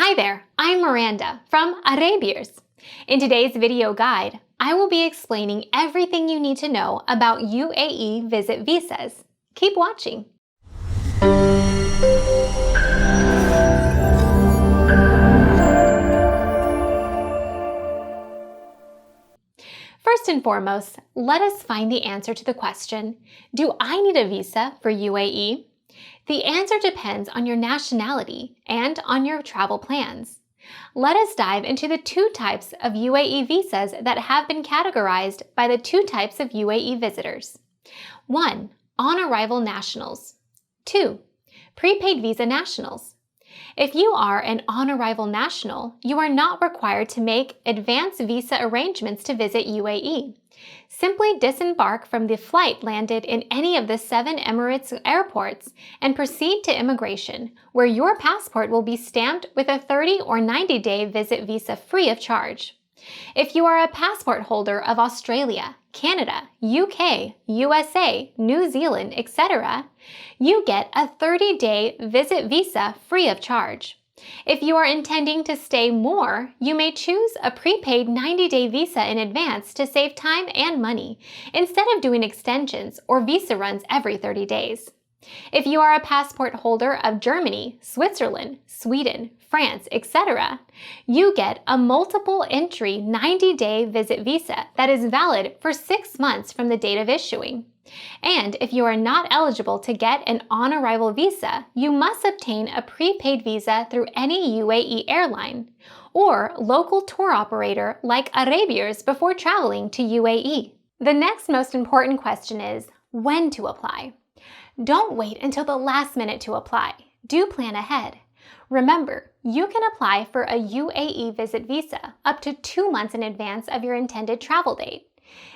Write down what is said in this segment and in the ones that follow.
Hi there, I'm Miranda from Arabiers. In today's video guide, I will be explaining everything you need to know about UAE visit visas. Keep watching. First and foremost, let us find the answer to the question, do I need a visa for UAE? The answer depends on your nationality and on your travel plans. Let us dive into the two types of UAE visas that have been categorized by the two types of UAE visitors. 1. On-arrival nationals. 2. Prepaid visa nationals. If you are an on-arrival national, you are not required to make advance visa arrangements to visit UAE. Simply disembark from the flight landed in any of the 7 Emirates airports and proceed to immigration, where your passport will be stamped with a 30 or 90-day visit visa free of charge. If you are a passport holder of Australia, Canada, UK, USA, New Zealand, etc., you get a 30-day visit visa free of charge. If you are intending to stay more, you may choose a prepaid 90-day visa in advance to save time and money, instead of doing extensions or visa runs every 30 days. If you are a passport holder of Germany, Switzerland, Sweden, France, etc., you get a multiple entry 90-day visit visa that is valid for 6 months from the date of issuing. And if you are not eligible to get an on-arrival visa, you must obtain a prepaid visa through any UAE airline or local tour operator like Arabiers before traveling to UAE. The next most important question is when to apply. Don't wait until the last minute to apply. Do plan ahead. Remember, you can apply for a UAE visit visa up to 2 months in advance of your intended travel date.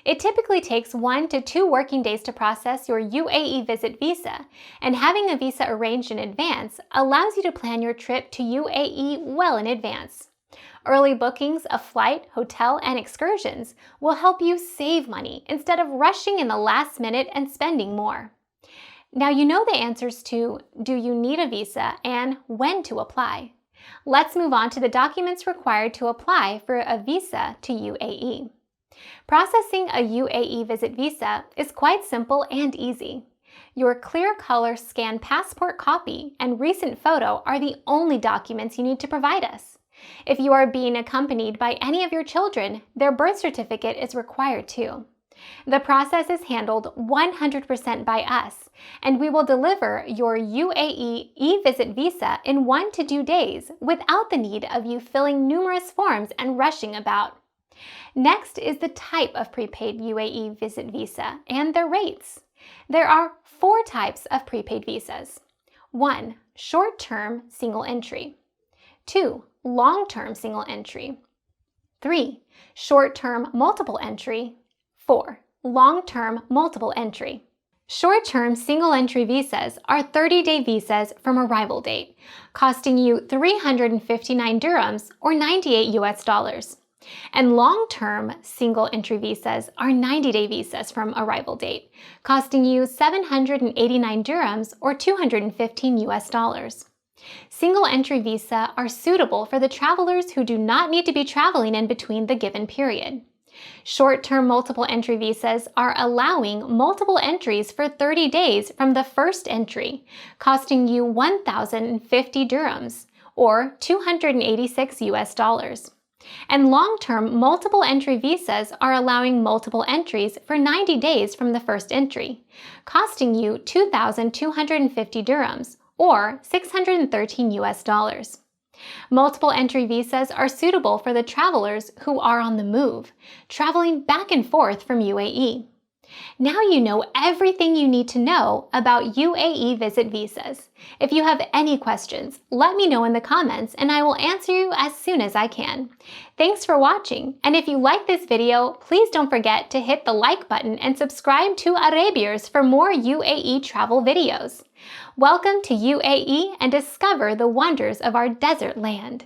It typically takes 1 to 2 working days to process your UAE visit visa, and having a visa arranged in advance allows you to plan your trip to UAE well in advance. Early bookings of flight, hotel, and excursions will help you save money instead of rushing in the last minute and spending more. Now you know the answers to do you need a visa and when to apply. Let's move on to the documents required to apply for a visa to UAE. Processing a UAE visit visa is quite simple and easy. Your clear color scanned passport copy and recent photo are the only documents you need to provide us. If you are being accompanied by any of your children, their birth certificate is required too. The process is handled 100% by us, and we will deliver your UAE e-visit visa in 1 to 2 days without the need of you filling numerous forms and rushing about. Next is the type of prepaid UAE visit visa and their rates. There are 4 types of prepaid visas. 1. Short-term single entry. 2. Long-term single entry. 3. Short-term multiple entry. 4. Long-term multiple entry. Short-term single-entry visas are 30-day visas from arrival date, costing you 359 dirhams or 98 US dollars. And long-term single-entry visas are 90-day visas from arrival date, costing you 789 dirhams or 215 US dollars. Single-entry visa are suitable for the travelers who do not need to be traveling in between the given period. Short-term multiple entry visas are allowing multiple entries for 30 days from the first entry, costing you 1,050 dirhams or 286 US dollars. And long-term multiple entry visas are allowing multiple entries for 90 days from the first entry, costing you 2,250 dirhams or 613 US dollars. Multiple entry visas are suitable for the travelers who are on the move, traveling back and forth from UAE. Now you know everything you need to know about UAE visit visas. If you have any questions, let me know in the comments and I will answer you as soon as I can. Thanks for watching, and if you like this video, please don't forget to hit the like button and subscribe to Arabiers for more UAE travel videos. Welcome to UAE and discover the wonders of our desert land.